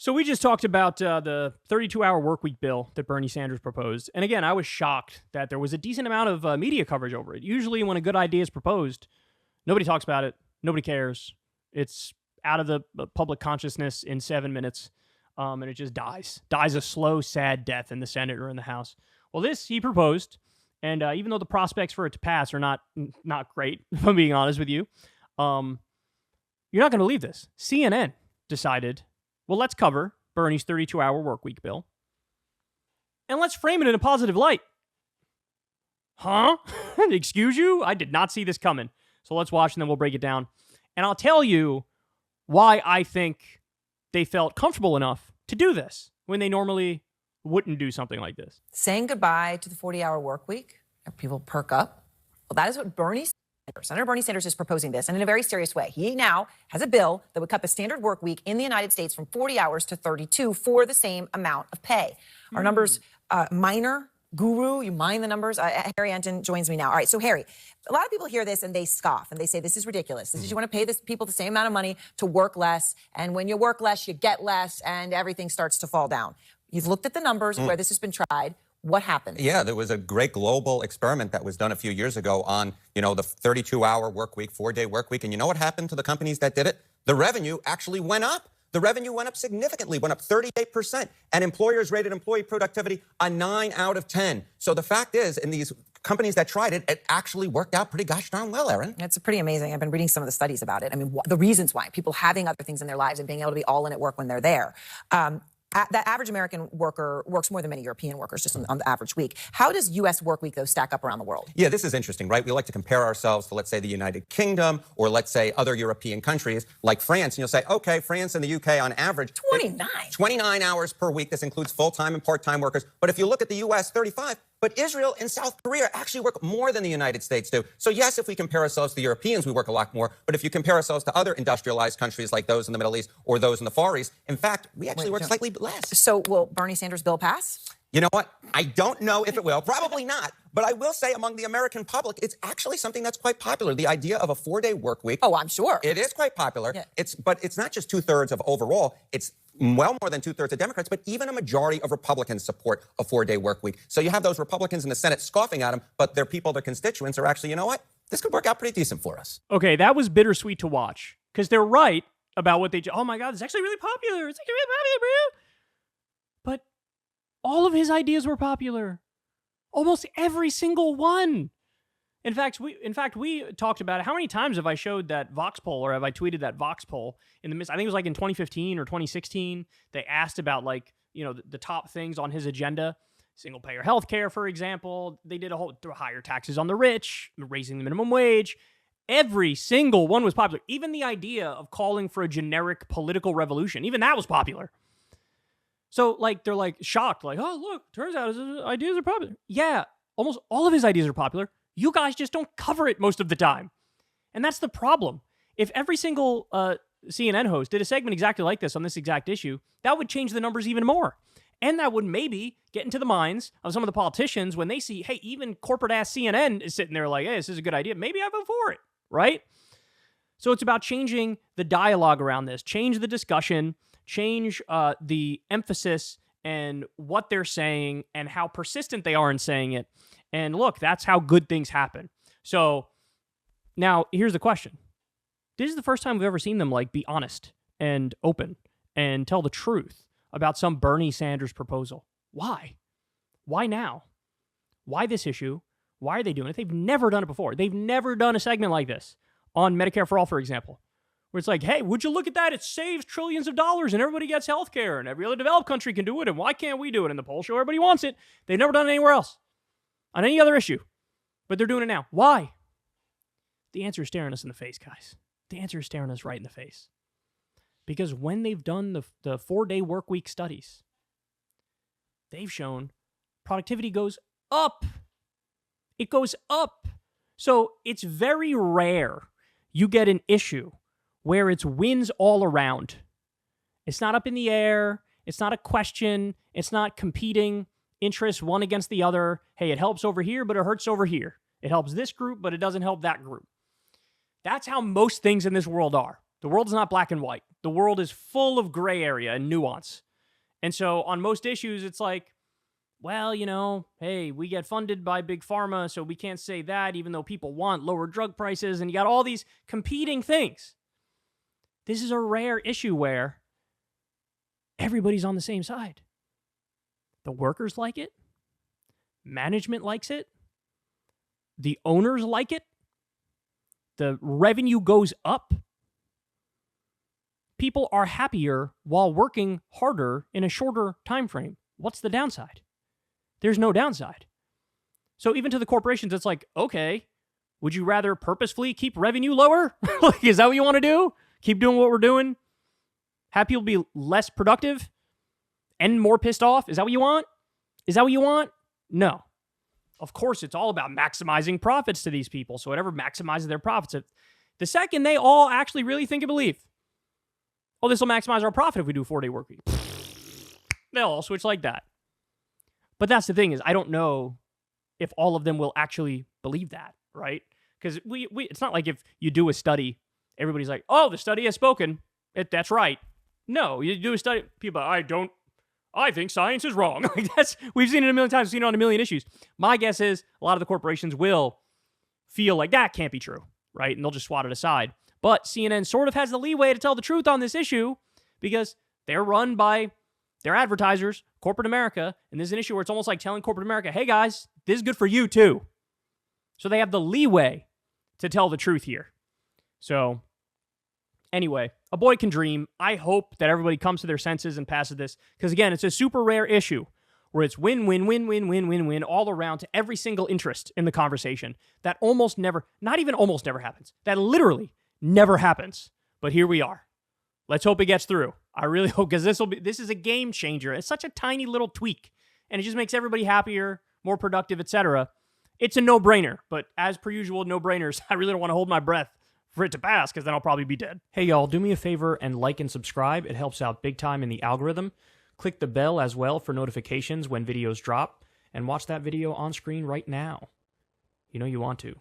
So we just talked about the 32-hour workweek bill that Bernie Sanders proposed. And again, I was shocked that there was a decent amount of media coverage over it. Usually when a good idea is proposed, nobody talks about it. Nobody cares. It's out of the public consciousness in 7 minutes, and it just dies. Dies a slow, sad death in the Senate or in the House. Well, this he proposed, and even though the prospects for it to pass are not great, if I'm being honest with you, you're not going to believe this. CNN decided, well, let's cover Bernie's 32-hour workweek bill, and let's frame it in a positive light. Huh? Excuse you? I did not see this coming. So let's watch, and then we'll break it down. And I'll tell you why I think they felt comfortable enough to do this when they normally wouldn't do something like this. Saying goodbye to the 40-hour work week, people perk up. Well, that is what Senator Bernie Sanders is proposing this, and in a very serious way. He now has a bill that would cut the standard work week in the United States from 40 hours to 32 for the same amount of pay. Our numbers, minor guru, you mind the numbers? Harry Anton joins me now. All right, so Harry, a lot of people hear this and they scoff and they say, this is ridiculous. This is, you want to pay people the same amount of money to work less, and when you work less, you get less, and everything starts to fall down. You've looked at the numbers where this has been tried. What happened? Yeah, there was a great global experiment that was done a few years ago on, the 32-hour work week, 4-day work week. And you know what happened to the companies that did it? The revenue actually went up. The revenue went up significantly, went up 38%. And employers rated employee productivity a 9 out of 10. So the fact is, in these companies that tried it, it actually worked out pretty gosh darn well, Erin. It's pretty amazing. I've been reading some of the studies about it. I mean, the reasons why. People having other things in their lives and being able to be all in at work when they're there. The average American worker works more than many European workers just on the average week. How does U.S. work week, though, stack up around the world? Yeah, this is interesting, right? We like to compare ourselves to, let's say, the United Kingdom or, let's say, other European countries like France. And you'll say, okay, France and the UK on average. 29 hours per week. This includes full-time and part-time workers. But if you look at the U.S., 35. But Israel and South Korea actually work more than the United States do. So yes, if we compare ourselves to the Europeans, we work a lot more. But if you compare ourselves to other industrialized countries like those in the Middle East or those in the Far East, in fact, we actually work slightly less. So will Bernie Sanders' bill pass? You know what? I don't know if it will. Probably not. But I will say among the American public, it's actually something that's quite popular. The idea of a 4-day work week. Oh, I'm sure. It is quite popular. Yeah. But it's not just 2/3 of overall. It's well more than 2/3 of Democrats, but even a majority of Republicans support a 4-day work week. So you have those Republicans in the Senate scoffing at them, but their people, their constituents are actually, you know what? This could work out pretty decent for us. Okay, that was bittersweet to watch because they're right about what they do. Oh my God, it's actually really popular. It's actually really popular, bro. But all of his ideas were popular. Almost every single one. In fact, we talked about it. How many times have I showed that Vox poll, or have I tweeted that Vox poll in the midst? I think it was like in 2015 or 2016. They asked about the top things on his agenda. Single payer healthcare, for example. They did a whole higher taxes on the rich, raising the minimum wage. Every single one was popular. Even the idea of calling for a generic political revolution, even that was popular. So they're shocked, oh, look, turns out his ideas are popular. Yeah, almost all of his ideas are popular. You guys just don't cover it most of the time. And that's the problem. If every single CNN host did a segment exactly like this on this exact issue, that would change the numbers even more. And that would maybe get into the minds of some of the politicians when they see, hey, even corporate-ass CNN is sitting there like, hey, this is a good idea. Maybe I vote for it, right? So it's about changing the dialogue around this, change the discussion, change the emphasis and what they're saying and how persistent they are in saying it. And look, that's how good things happen. So now here's the question. This is the first time we've ever seen them be honest and open and tell the truth about some Bernie Sanders proposal. Why? Why now? Why this issue? Why are they doing it? They've never done it before. They've never done a segment like this on Medicare for All, for example, where it's like, hey, would you look at that? It saves trillions of dollars and everybody gets health care and every other developed country can do it. And why can't we do it? And the polls show everybody wants it. They've never done it anywhere else on any other issue, but they're doing it now. Why? The answer is staring us in the face, guys. The answer is staring us right in the face. Because when they've done the 4-day work week studies, they've shown productivity goes up. It goes up. So it's very rare you get an issue where it's wins all around. It's not up in the air. It's not a question. It's not competing interests one against the other. Hey, it helps over here, but it hurts over here. It helps this group, but it doesn't help that group. That's how most things in this world are. The world is not black and white. The world is full of gray area and nuance. And so on most issues, it's like, well, hey, we get funded by Big Pharma, so we can't say that, even though people want lower drug prices, and you got all these competing things. This is a rare issue where everybody's on the same side. The workers like it. Management likes it. The owners like it. The revenue goes up. People are happier while working harder in a shorter time frame. What's the downside? There's no downside. So even to the corporations, it's like, okay, would you rather purposefully keep revenue lower? Like, is that what you want to do? Keep doing what we're doing? Have people be less productive and more pissed off? Is that what you want? Is that what you want? No. Of course, it's all about maximizing profits to these people. So whatever maximizes their profits. The second they all actually really think and believe, oh, this will maximize our profit if we do a 4-day work week, they'll all switch like that. But that's the thing is, I don't know if all of them will actually believe that, right? Because it's not like if you do a study, everybody's like, oh, the study has spoken. That's right. No, you do a study, people are, I think science is wrong. We've seen it a million times, we've seen it on a million issues. My guess is a lot of the corporations will feel like that can't be true, right? And they'll just swat it aside. But CNN sort of has the leeway to tell the truth on this issue because they're run by their advertisers, corporate America, and there's an issue where it's almost like telling corporate America, hey guys, this is good for you too. So they have the leeway to tell the truth here. So anyway, a boy can dream. I hope that everybody comes to their senses and passes this because again, it's a super rare issue where it's win, win, win, win, win, win, win all around to every single interest in the conversation. That almost never, not even almost never happens. That literally never happens. But here we are. Let's hope it gets through. I really hope, because this is a game changer. It's such a tiny little tweak, and it just makes everybody happier, more productive, etc. It's a no-brainer, but as per usual, no-brainers, I really don't want to hold my breath for it to pass, because then I'll probably be dead. Hey, y'all, do me a favor and like and subscribe. It helps out big time in the algorithm. Click the bell as well for notifications when videos drop, and watch that video on screen right now. You know you want to.